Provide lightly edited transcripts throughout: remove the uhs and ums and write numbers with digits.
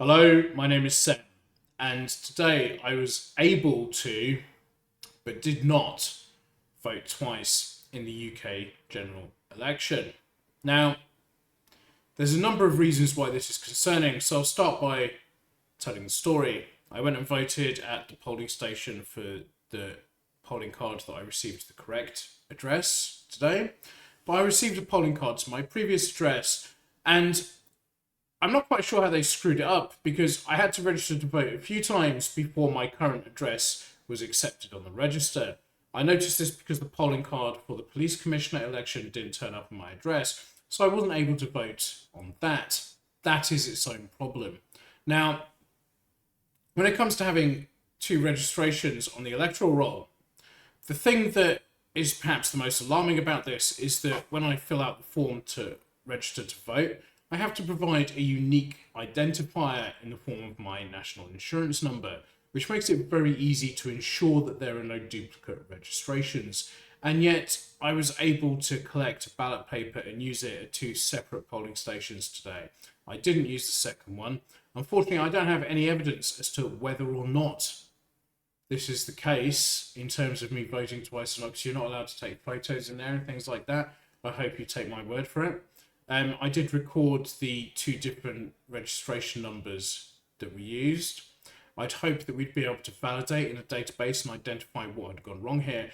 Hello, my name is Sam, and today I was able to, but did not, vote twice in the UK general election. Now, there's a number of reasons why this is concerning, so I'll start by telling the story. I went and voted at the polling station for the polling card that I received the correct address today, but I received a polling card to my previous address, and I'm not quite sure how they screwed it up because I had to register to vote a few times before my current address was accepted on the register. I noticed this because the polling card for the police commissioner election didn't turn up on my address, so I wasn't able to vote on that. That is its own problem. Now, when it comes to having two registrations on the electoral roll, the thing that is perhaps the most alarming about this is that when I fill out the form to register to vote, I have to provide a unique identifier in the form of my national insurance number, which makes it very easy to ensure that there are no duplicate registrations. And yet, I was able to collect ballot paper and use it at two separate polling stations today. I didn't use the second one. Unfortunately, I don't have any evidence as to whether or not this is the case in terms of me voting twice or not, because you're not allowed to take photos in there and things like that. I hope you take my word for it. I did record the two different registration numbers that we used. I'd hope that we'd be able to validate in a database and identify what had gone wrong here.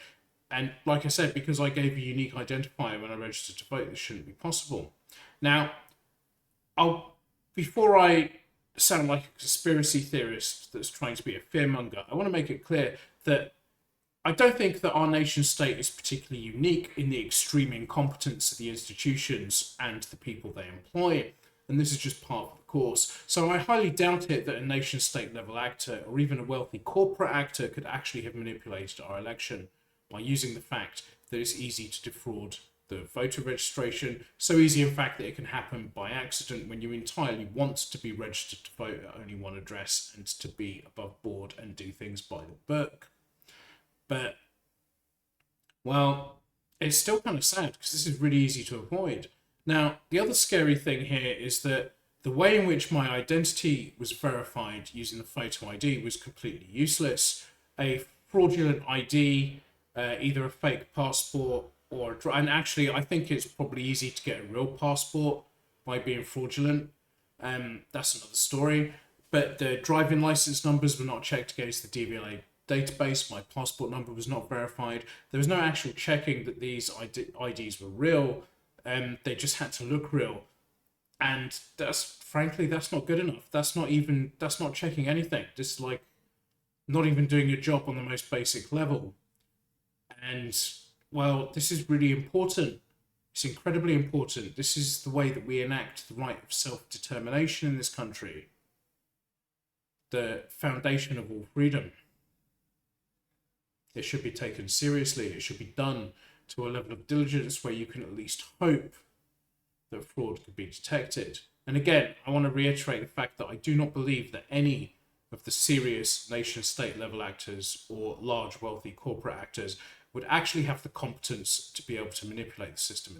And like I said, because I gave a unique identifier when I registered to vote, this shouldn't be possible. Now, before I sound like a conspiracy theorist that's trying to be a fearmonger, I want to make it clear that I don't think that our nation state is particularly unique in the extreme incompetence of the institutions and the people they employ, and this is just part of the course. So I highly doubt it that a nation state level actor or even a wealthy corporate actor could actually have manipulated our election by using the fact that it's easy to defraud the voter registration, so easy in fact that it can happen by accident when you entirely want to be registered to vote at only one address and to be above board and do things by the book. But, well, it's still kind of sad because this is really easy to avoid. Now, the other scary thing here is that the way in which my identity was verified using the photo ID was completely useless. A fraudulent ID, either a fake passport and actually I think it's probably easy to get a real passport by being fraudulent. That's another story. But the driving license numbers were not checked against the DVLA database. My passport number was not verified. There was no actual checking that these IDs were real. They just had to look real, and that's not good enough. That's not checking anything. Just like not even doing your job on the most basic level. And well, this is really important. It's incredibly important. This is the way that we enact the right of self-determination in this country, the foundation of all freedom. It should be taken seriously. It should be done to a level of diligence where you can at least hope that fraud could be detected. And again, I want to reiterate the fact that I do not believe that any of the serious nation state level actors or large wealthy corporate actors would actually have the competence to be able to manipulate the system